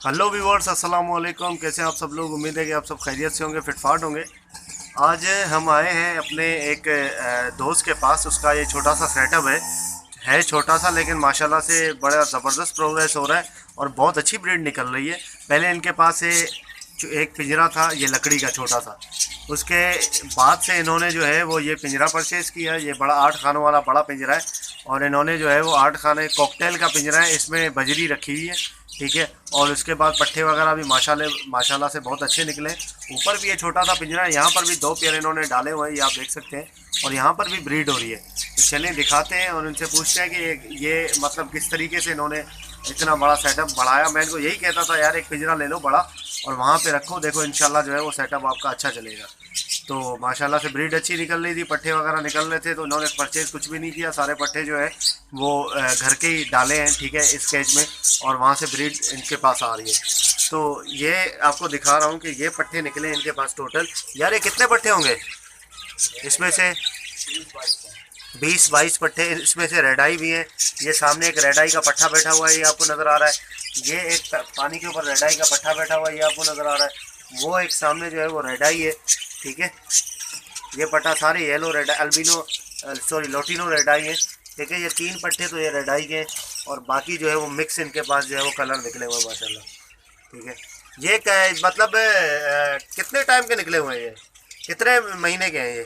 Hello viewers, अस्सलाम वालेकुम। कैसे हैं आप सब लोग? उम्मीद है कि आप सब खैरियत से होंगे, फिटफाट होंगे। आज हम आए हैं अपने एक दोस्त के पास। उसका ये छोटा सा सेटअप है छोटा सा, लेकिन माशाल्लाह से बड़ा ज़बरदस्त प्रोग्रेस हो रहा है और बहुत अच्छी ब्रीड निकल रही है। पहले इनके पास एक पिंजरा था, ये लकड़ी का छोटा सा। उसके बाद से इन्होंने जो है वो ये पिंजरा परचेज़ किया। ये बड़ा 8 खानों वाला बड़ा पिंजरा है और इन्होंने जो है वो 8 खाने कॉकटेल का पिंजरा है। इसमें बजरी रखी हुई है, ठीक है। और उसके बाद पट्टे वगैरह भी माशाल्लाह से बहुत अच्छे निकले। ऊपर भी ये छोटा सा पिंजरा है, यहाँ पर भी 2 पेयर इन्होंने डाले हुए हैं, ये आप देख सकते हैं। और यहाँ पर भी ब्रीड हो रही है। तो चलिए दिखाते हैं और उनसे पूछते हैं कि ये मतलब किस तरीके से इन्होंने इतना बड़ा सेटअप बढ़ाया। मैं इनको यही कहता था यार, एक पिंजरा ले लो बड़ा और वहाँ पे रखो, देखो इंशाल्लाह जो है वो सेटअप आपका अच्छा चलेगा। तो माशाल्लाह से ब्रीड अच्छी निकल रही थी, पट्टे वगैरह निकल रहे थे। तो इन्होंने परचेज़ कुछ भी नहीं किया, सारे पट्टे जो है वो घर के ही डाले हैं, ठीक है, इस केज में। और वहाँ से ब्रीड इनके पास आ रही है। तो ये आपको दिखा रहा हूँ कि ये पट्टे निकले इनके पास टोटल। यार ये कितने पट्टे होंगे इसमें से? 20-22 पट्टे। इसमें से रेडाई भी है। ये सामने एक रेडाई का पट्ठा बैठा हुआ है, ये आपको नज़र आ रहा है। ये एक पानी के ऊपर रेडाई का पट्ठा बैठा हुआ है, ये आपको नज़र आ रहा है। वो एक सामने जो है वो रेडाई है, ठीक है। ये पट्टा सारे yellow radii albino lutino radii है, ठीक है। ये 3 पट्टे तो ये रेडाई के, और बाकी जो है वो मिक्स इनके पास जो है वो कलर निकले हुए हैं माशाल्लाह, ठीक है। ये क्या है मतलब कितने टाइम के निकले हुए हैं ये? कितने महीने के हैं ये?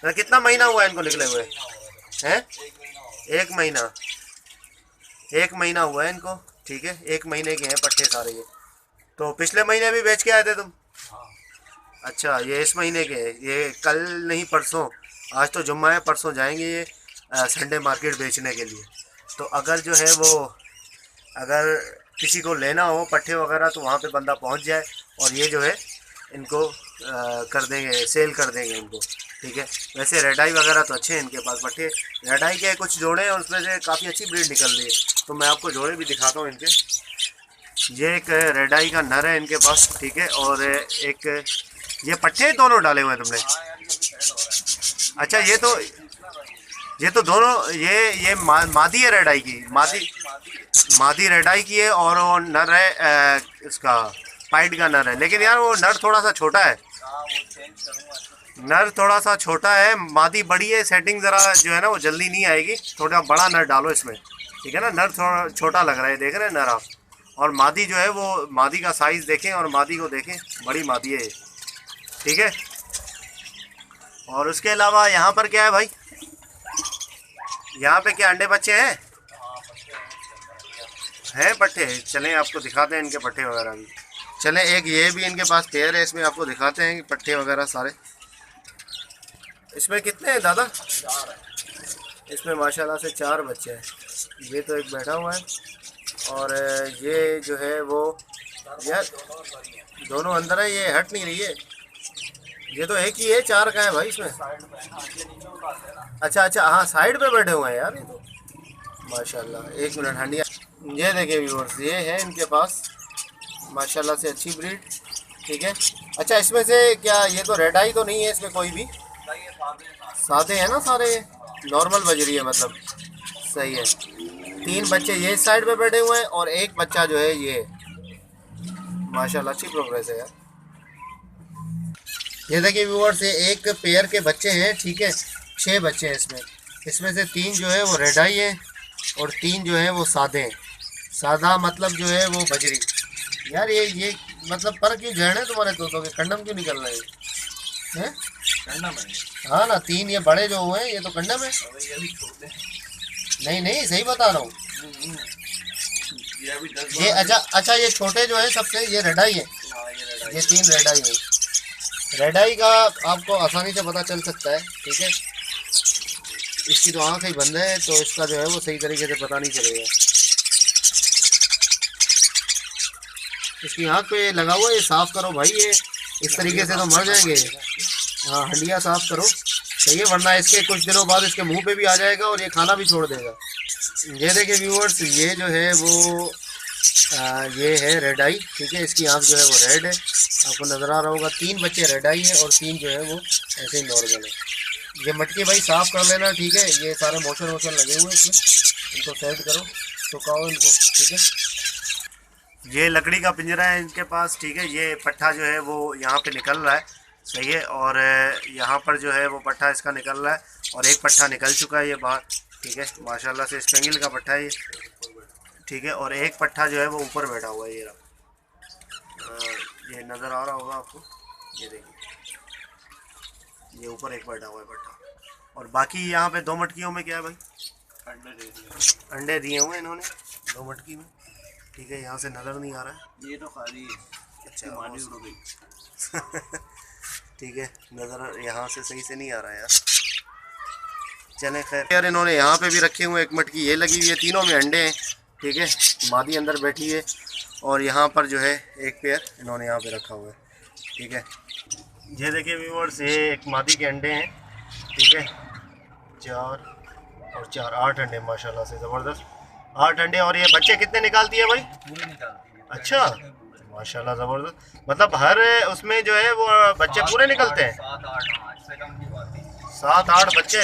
कितना महीना हुआ है इनको निकले हुए हैं? 1 महीना। 1 महीना हुआ है इनको, ठीक है। 1 महीने के हैं पट्टे सारे ये। तो पिछले महीने भी बेच के आए थे तुम? अच्छा, ये इस महीने के हैं। ये कल नहीं परसों, आज तो जुम्मा है, परसों जाएंगे ये संडे मार्केट बेचने के लिए। तो अगर जो है वो अगर किसी को लेना हो पट्टे वगैरह तो वहाँ पे बंदा पहुँच जाए और ये जो है इनको कर देंगे, सेल कर देंगे इनको, ठीक है। वैसे रेडाई वगैरह तो अच्छे हैं इनके पास पट्टे। रेडाई के कुछ जोड़े हैं, उसमें से काफ़ी अच्छी ब्रीड निकल रही है। तो मैं आपको जोड़े भी दिखाता हूँ इनके। ये एक रेडाई का नर है इनके पास, ठीक है। और एक ये पट्टे दोनों डाले हुए हैं तुमने? अच्छा, ये तो दोनों ये मादी है रेडाई की। मादी रेडाई की है और वो नर है इसका पाइट का नर है। लेकिन यार वो नर थोड़ा सा छोटा है। नर थोड़ा सा छोटा है, मादी बड़ी है। सेटिंग ज़रा जो है ना वो जल्दी नहीं आएगी। थोड़ा बड़ा नर डालो इसमें, ठीक है ना। नर थोड़ा छोटा लग रहा है, देख रहे हैं नर आप। और मादी जो है वो मादी का साइज़ देखें और मादी को देखें, बड़ी मादी है ये, ठीक है। और उसके अलावा यहाँ पर क्या है भाई? यहाँ पे क्या अंडे बच्चे हैं पट्टे? चलें आपको दिखाते हैं इनके पट्टे वगैरह भी। चलें, एक ये भी इनके पास पेयर है, इसमें आपको दिखाते हैं कि पट्टे वगैरह सारे। इसमें कितने हैं दादा? इसमें माशाल्लाह से 4 बच्चे हैं। ये तो एक बैठा हुआ है और ये जो है वो यार दोनों अंदर है, ये हट नहीं रही है। ये तो एक ही है, 4 का है भाई इसमें। अच्छा अच्छा, हाँ साइड पे बैठे हुए हैं यार ये तो माशाल्लाह। 1 मिनट हंडिया। ये देखिए व्यूअर्स, ये है इनके पास माशाल्लाह से अच्छी ब्रीड, ठीक है। अच्छा, इसमें से क्या ये तो रेड आई तो नहीं है इसमें कोई भी? सादे हैं ना सारे, नॉर्मल बजरी है मतलब, सही है। 3 बच्चे ये साइड पे बैठे हुए हैं और एक बच्चा जो है ये। माशाल्लाह अच्छी प्रोग्रेस है यार। ये देखिए व्यूअर्स, ये एक पेयर के बच्चे हैं, ठीक है। 6 बच्चे हैं इसमें। इसमें से 3 जो है वो रेडाई है और 3 जो है वो सादे हैं। सादा मतलब जो है वो बजरी। यार ये मतलब पर क्यों जड़ है तुम्हारे तोतों के? कंडम क्यों निकल रहे हैं? कंडम है। हाँ ना, 3 ये बड़े जो हुए हैं ये तो कंडम है। नहीं नहीं, सही बता रहा हूँ। ये अच्छा अच्छा, ये छोटे जो है सबसे ये रेडाई है। ये 3 रेडाई है। रेडाई का आपको आसानी से पता चल सकता है, ठीक है। इसकी तो आँख ही बंद है तो इसका जो है वो सही तरीके से पता नहीं चलेगा। इसकी आँख पे लगा हुआ है, ये साफ़ करो भाई, ये इस तरीके से तो मर जाएंगे। हाँ, हंडिया साफ़ करो, सही है, वरना इसके कुछ दिनों बाद इसके मुंह पे भी आ जाएगा और ये खाना भी छोड़ देगा। ये देखिए व्यूअर्स, ये जो है वो ये है रेड आई, ठीक है। इसकी आँख जो है वो रेड है, आपको नज़र आ रहा होगा। 3 बच्चे रेड आई है और 3 जो है वो ऐसे ही नॉर्मल है। ये मटके भाई साफ़ कर लेना, ठीक है। ये सारे मोशन वोशन लगे हुए हैं इसमें, इनको सेट करो, सुखाओ इनको, ठीक है। ये लकड़ी का पिंजरा है इनके पास, ठीक है। ये पट्ठा जो है वो यहाँ पे निकल रहा है, सही है। और यहाँ पर जो है वो पट्ठा इसका निकल रहा है, और एक पट्ठा निकल चुका है ये बाहर, ठीक है। माशाल्लाह से स्पेंगल का पट्ठा है ये, ठीक है। और एक पट्ठा जो है वो ऊपर बैठा हुआ है, ये नज़र आ रहा होगा आपको, ये देखिए, ये ऊपर एक बैठा हुआ है पट्ठा। और बाकी यहाँ पे 2 मटकियों में क्या है भाई? अंडे दिए हुए हैं इन्होंने 2 मटकी में, ठीक है। यहाँ से नज़र नहीं आ रहा है, ये तो खाली है। अच्छा ठीक है, नज़र यहाँ से सही से नहीं आ रहा है यार। चले खैर यार, इन्होंने यहाँ पे भी रखे हुए, एक मटकी ये लगी हुई है, तीनों में अंडे हैं, ठीक है। मादी अंदर बैठी है, और यहाँ पर जो है एक पेयर इन्होंने यहाँ पे रखा हुआ है, ठीक है। ये देखिए व्यूअर्स, ये एक मादी के अंडे हैं, ठीक है। 4 और 4 8 अंडे माशाल्लाह से ज़बरदस्त, 8 अंडे। और ये बच्चे कितने निकालती है भाई? पूरे निकालती है। अच्छा, माशाल्लाह ज़बरदस्त। मतलब हर उसमें जो है वो बच्चे पूरे निकलते हैं? 7-8 से कम की बात है। 7-8 बच्चे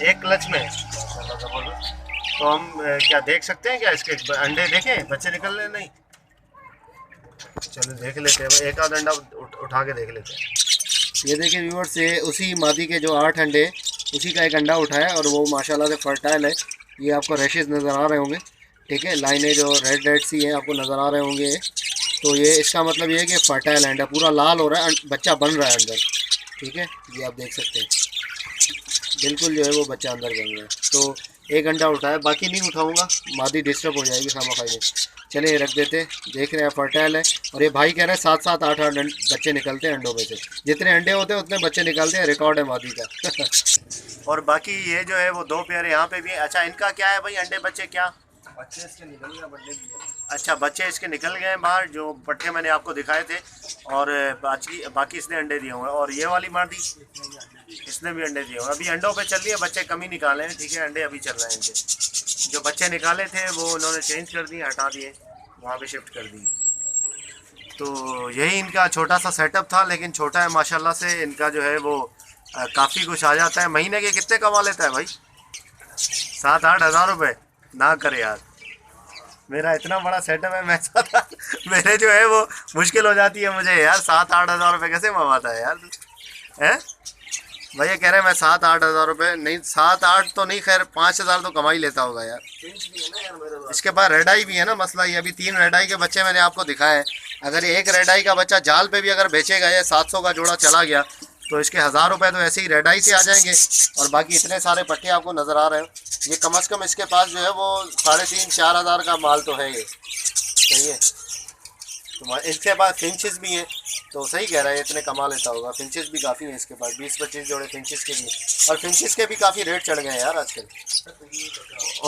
एक क्लच में, माशाल्लाह ज़बरदस्त। तो हम क्या देख सकते हैं क्या इसके अंडे? देखें बच्चे निकल रहे नहीं? चलो देख लेते हैं, एक आध अंडा उठा के देख लेते हैं। ये देखिए व्यूअर्स, ये उसी मादी के जो 8 अंडे, उसी का एक अंडा उठाया, और वो माशाल्लाह से फर्टाइल है। ये आपको रैशेस नज़र आ रहे होंगे, ठीक है। लाइनें जो रेड रेड सी हैं आपको नज़र आ रहे होंगे, तो ये इसका मतलब ये है कि फर्टाइल अंडा पूरा लाल हो रहा है, बच्चा बन रहा है अंदर, ठीक है। ये आप देख सकते हैं, बिल्कुल जो है वो बच्चा अंदर बन रहा है। तो एक अंडा उठाया, बाकी नहीं उठाऊंगा, मादी डिस्टर्ब हो जाएगी खामखाई में। चलिए रख देते, देख रहे हैं फर्टाइल है। और ये भाई कह रहे हैं 7-7 8-8 बच्चे निकलते हैं अंडों में से, जितने अंडे होते हैं उतने बच्चे निकलते हैं, रिकॉर्ड है मादी का और बाकी ये जो है वो 2 पेयर यहाँ पे भी है। अच्छा, इनका क्या है भाई, अंडे बच्चे क्या? बच्चे इसके निकल गए, बर्थडे भी है। अच्छा, बच्चे इसके निकल गए हैं बाहर, जो पट्टे मैंने आपको दिखाए थे, और बाकी इसने अंडे दिए हुए हैं। और ये वाली मादी, इसने भी अंडे दिए हुए हैं। अभी अंडों पे चल रही है, बच्चे कम ही निकाले हैं, ठीक है। अंडे अभी चल रहे हैं इनके, जो बच्चे निकाले थे वो उन्होंने चेंज कर दिए, हटा दिए, वहाँ पे शिफ्ट कर दिए। तो यही इनका छोटा सा सेटअप था, लेकिन छोटा है माशाल्लाह से। इनका जो है वो काफ़ी कुछ आ जाता है। महीने के कितने कमा लेता है भाई? 7-8 हज़ार रुपये? ना करे यार, मेरा इतना बड़ा सेटअप है, मैं मेरे जो है वो मुश्किल हो जाती है मुझे यार। 7-8 हज़ार रुपये कैसे कमाता है यार, हैं? भैया कह रहे हैं मैं 7-8 हज़ार रुपये नहीं, 7-8 तो नहीं, खैर 5 हज़ार तो कमा ही लेता होगा यार। इसके बाद रेडाई भी है ना, मसला ये अभी 3 रेडाई के बच्चे मैंने आपको दिखाए। अगर एक रेडाई का बच्चा जाल पे भी अगर बेचेगा, या 700 का जोड़ा चला गया, तो इसके 1000 रुपये तो ऐसे ही रेडाई से आ जाएंगे। और बाकी इतने सारे पट्टे आपको नज़र आ रहे हैं, ये कम से कम इसके पास जो है वो 3,500-4 हज़ार का माल तो है ये, सही है। तो इसके पास फिंचेस भी हैं, तो सही कह रहा है, इतने कमा लेता होगा। फिंचेस भी काफ़ी हैं इसके पास, 20-25 जोड़े फिंचेस के भी, और फिंचेस के भी काफ़ी रेट चढ़ गए हैं यार आजकल।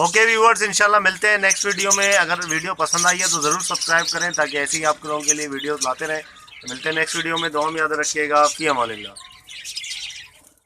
ओके व्यूअर्स, इंशाल्लाह मिलते हैं नेक्स्ट वीडियो में। अगर वीडियो पसंद आई है तो ज़रूर सब्सक्राइब करें, ताकि ऐसे ही आप लोगों के लिए वीडियोज़ लाते रहें। मिलते हैं नेक्स्ट वीडियो में, दुआ में याद रखिएगा। फ़ी अमानिल्लाह।